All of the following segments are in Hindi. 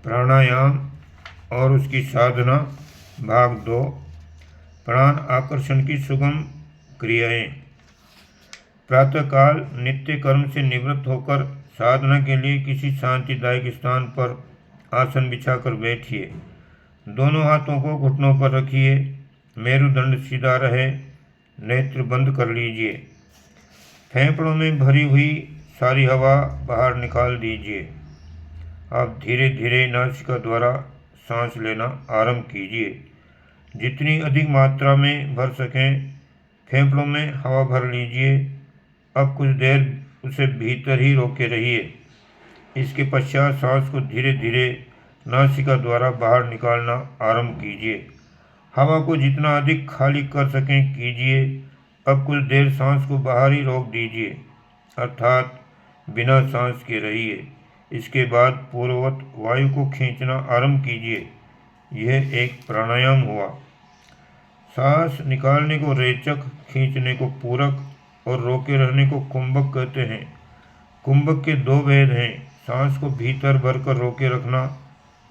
प्राणायाम और उसकी साधना भाग 2। प्राण आकर्षण की सुगम क्रियाएं। प्रातःकाल नित्य कर्म से निवृत्त होकर साधना के लिए किसी शांतिदायक स्थान पर आसन बिछाकर बैठिए। दोनों हाथों को घुटनों पर रखिए। मेरुदंड सीधा रहे। नेत्र बंद कर लीजिए। फेफड़ों में भरी हुई सारी हवा बाहर निकाल दीजिए। आप धीरे धीरे नासिका द्वारा सांस लेना आरंभ कीजिए। जितनी अधिक मात्रा में भर सकें फेफड़ों में हवा भर लीजिए। अब कुछ देर उसे भीतर ही रोके रहिए। इसके पश्चात सांस को धीरे धीरे नासिका द्वारा बाहर निकालना आरंभ कीजिए। हवा को जितना अधिक खाली कर सकें कीजिए। अब कुछ देर सांस को बाहर ही रोक दीजिए, अर्थात बिना सांस के रहिए। इसके बाद पूर्ववत वायु को खींचना आरंभ कीजिए। यह एक प्राणायाम हुआ। सांस निकालने को रेचक, खींचने को पूरक और रोके रहने को कुंभक कहते हैं। कुंभक के दो भेद हैं। सांस को भीतर भरकर रोके रखना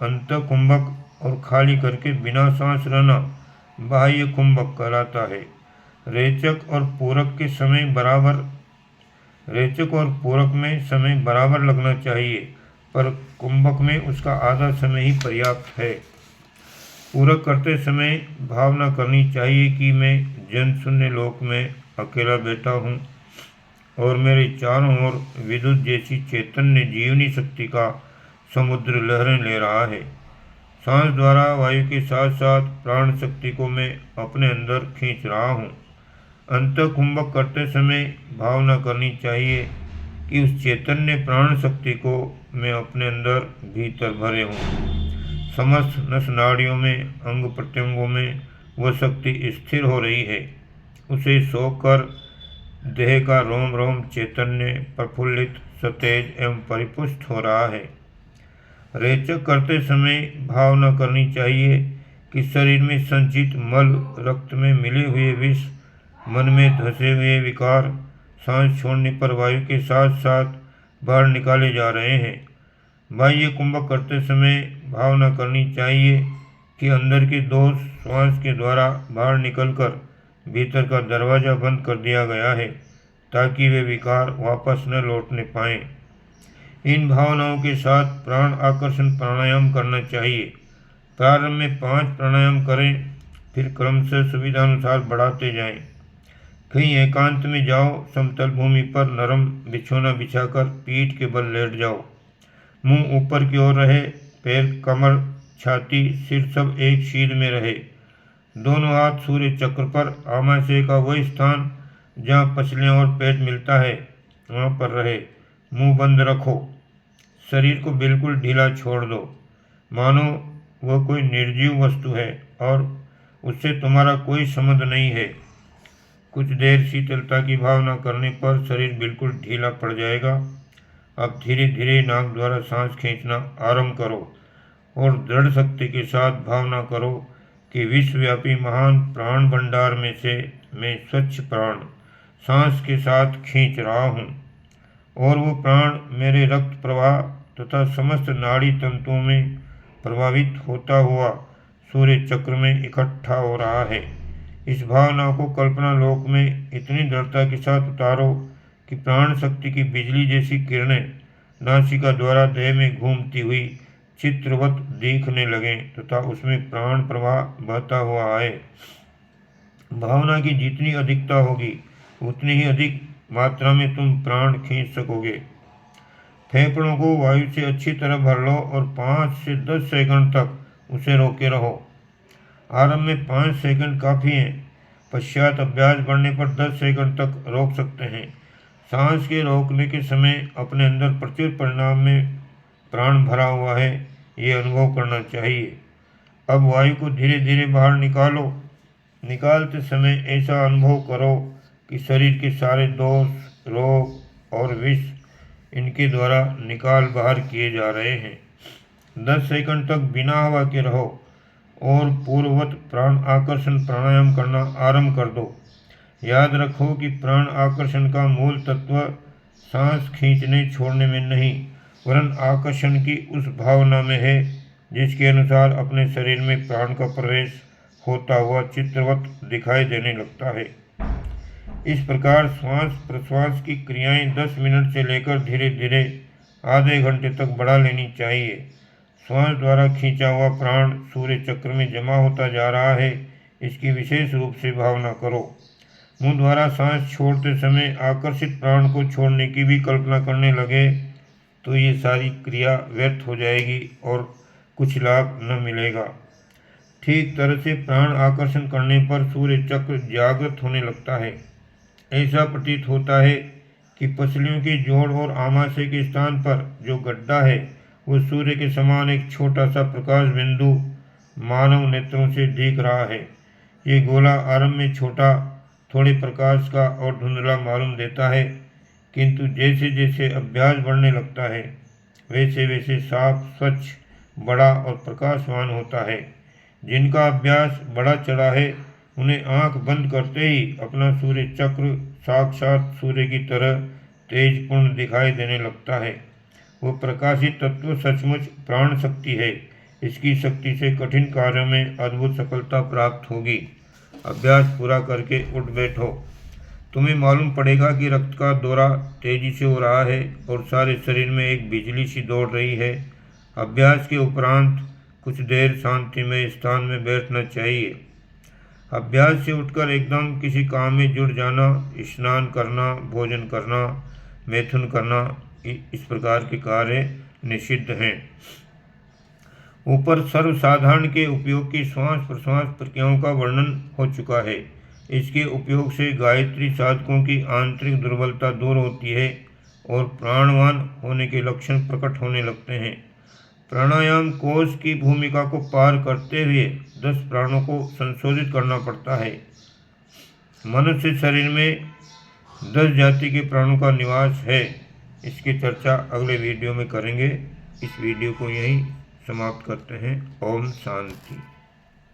अंतः कुंभक और खाली करके बिना सांस रहना बाह्य कुंभक कहलाता है। रेचक और पूरक में समय बराबर लगना चाहिए, पर कुंभक में उसका आधा समय ही पर्याप्त है। पूरक करते समय भावना करनी चाहिए कि मैं जन शून्य लोक में अकेला बैठा हूँ और मेरे चारों ओर विद्युत जैसी चैतन्य जीवनी शक्ति का समुद्र लहरें ले रहा है। सांस द्वारा वायु के साथ साथ प्राण शक्ति को मैं अपने अंदर खींच रहा हूँ। अंतः कुंभक करते समय भावना करनी चाहिए कि उस चैतन्य प्राण शक्ति को मैं अपने अंदर भीतर भरे हूँ। समस्त नस नाड़ियों में, अंग प्रत्यंगों में वह शक्ति स्थिर हो रही है। उसे सोकर देह का रोम रोम चैतन्य प्रफुल्लित, सतेज एवं परिपुष्ट हो रहा है। रेचक करते समय भावना करनी चाहिए कि शरीर में संचित मल, रक्त में मिले हुए विष, मन में धसे हुए विकार सांस छोड़ने पर वायु के साथ साथ बाहर निकाले जा रहे हैं। बाह्य कुंभक करते समय भावना करनी चाहिए कि अंदर के दोष श्वास के द्वारा बाहर निकलकर भीतर का दरवाजा बंद कर दिया गया है, ताकि वे विकार वापस न लौटने पाएं। इन भावनाओं के साथ प्राण आकर्षण प्राणायाम करना चाहिए। प्रारंभ में 5 प्राणायाम करें, फिर क्रमशः सुविधानुसार बढ़ाते जाएं। कहीं एकांत में जाओ, समतल भूमि पर नरम बिछौना बिछाकर पीठ के बल लेट जाओ। मुंह ऊपर की ओर रहे, पैर, कमर, छाती, सिर सब एक सीध में रहे। दोनों हाथ सूर्य चक्र पर, आमाशय का वही स्थान जहाँ पसलियाँ और पेट मिलता है वहाँ पर रहे। मुंह बंद रखो। शरीर को बिल्कुल ढीला छोड़ दो, मानो वह कोई निर्जीव वस्तु है और उससे तुम्हारा कोई संबंध नहीं है। कुछ देर शीतलता की भावना करने पर शरीर बिल्कुल ढीला पड़ जाएगा। अब धीरे धीरे नाक द्वारा सांस खींचना आरंभ करो और दृढ़ शक्ति के साथ भावना करो कि विश्वव्यापी महान प्राण भंडार में से मैं स्वच्छ प्राण सांस के साथ खींच रहा हूँ और वो प्राण मेरे रक्त प्रवाह तथा समस्त नाड़ी तंतुओं में प्रभावित होता हुआ सूर्य चक्र में इकट्ठा हो रहा है। इस भावना को कल्पना लोक में इतनी दृढ़ता के साथ उतारो कि प्राण शक्ति की बिजली जैसी किरणें नासिका द्वारा देह में घूमती हुई चित्रवत दिखने लगें तथा उसमें प्राण प्रवाह बहता हुआ आए। भावना की जितनी अधिकता होगी उतनी ही अधिक मात्रा में तुम प्राण खींच सकोगे। फेफड़ों को वायु से अच्छी तरह भर लो और 5 से 10 सेकंड तक उसे रोके रहो। आरंभ में 5 सेकंड काफ़ी हैं, पश्चात अभ्यास बढ़ने पर 10 सेकंड तक रोक सकते हैं। सांस के रोकने के समय अपने अंदर प्रचुर परिमाण में प्राण भरा हुआ है, ये अनुभव करना चाहिए। अब वायु को धीरे धीरे बाहर निकालो। निकालते समय ऐसा अनुभव करो कि शरीर के सारे दोष, रोग और विष इनके द्वारा निकाल बाहर किए जा रहे हैं। 10 सेकंड तक बिना हवा के रहो और पूर्ववत प्राण आकर्षण प्राणायाम करना आरंभ कर दो। याद रखो कि प्राण आकर्षण का मूल तत्व सांस खींचने छोड़ने में नहीं, वरन आकर्षण की उस भावना में है जिसके अनुसार अपने शरीर में प्राण का प्रवेश होता हुआ चित्रवत दिखाई देने लगता है। इस प्रकार श्वास प्रश्वास की क्रियाएं 10 मिनट से लेकर धीरे धीरे आधे घंटे तक बढ़ा लेनी चाहिए। श्वास द्वारा खींचा हुआ प्राण सूर्य चक्र में जमा होता जा रहा है, इसकी विशेष रूप से भावना करो। मुंह द्वारा सांस छोड़ते समय आकर्षित प्राण को छोड़ने की भी कल्पना करने लगे तो ये सारी क्रिया व्यर्थ हो जाएगी और कुछ लाभ न मिलेगा। ठीक तरह से प्राण आकर्षण करने पर सूर्य चक्र जागृत होने लगता है। ऐसा प्रतीत होता है कि पसलियों के जोड़ और आमाशय के स्थान पर जो गड्ढा है वो सूर्य के समान एक छोटा सा प्रकाश बिंदु मानव नेत्रों से दिख रहा है। ये गोला आरंभ में छोटा, थोड़े प्रकाश का और धुंधला मालूम देता है, किंतु जैसे जैसे अभ्यास बढ़ने लगता है वैसे वैसे साफ, स्वच्छ, बड़ा और प्रकाशवान होता है। जिनका अभ्यास बढ़ा चढ़ा है उन्हें आंख बंद करते ही अपना सूर्य चक्र साक्षात सूर्य की तरह तेजपूर्ण दिखाई देने लगता है। वो प्रकाशित तत्व सचमुच प्राण शक्ति है। इसकी शक्ति से कठिन कार्यों में अद्भुत सफलता प्राप्त होगी। अभ्यास पूरा करके उठ बैठो। तुम्हें मालूम पड़ेगा कि रक्त का दौरा तेजी से हो रहा है और सारे शरीर में एक बिजली सी दौड़ रही है। अभ्यास के उपरांत कुछ देर शांतिमय स्थान में बैठना चाहिए। अभ्यास से उठकर एकदम किसी काम में जुट जाना, स्नान करना, भोजन करना, मैथुन करना, इस प्रकार के कार्य निषिद्ध हैं। ऊपर सर्वसाधारण के उपयोग की श्वास प्रश्वास प्रक्रियाओं का वर्णन हो चुका है। इसके उपयोग से गायत्री साधकों की आंतरिक दुर्बलता दूर होती है और प्राणवान होने के लक्षण प्रकट होने लगते हैं। प्राणायाम कोश की भूमिका को पार करते हुए 10 प्राणों को संशोधित करना पड़ता है। मनुष्य शरीर में 10 जाति के प्राणों का निवास है। इसकी चर्चा अगले वीडियो में करेंगे। इस वीडियो को यहीं समाप्त करते हैं। ओम शांति।